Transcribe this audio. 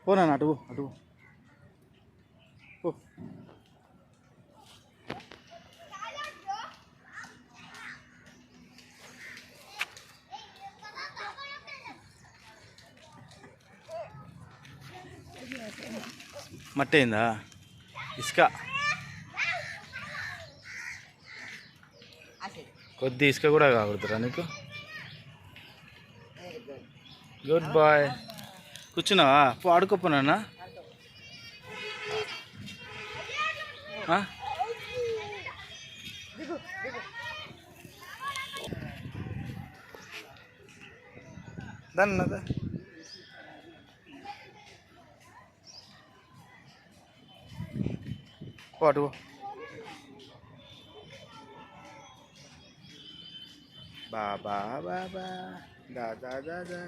పోనా అటు పో, అటు పో. మట్టి అయిందా ఇసుక కొద్ది ఇసుక కూడా కాకూడదురా నీకు గుడ్ బాయ్ కూర్చున్నావా పో ఆడుకోపోనా దాన్నదా అటు బాబా బాబా దాదా దాదా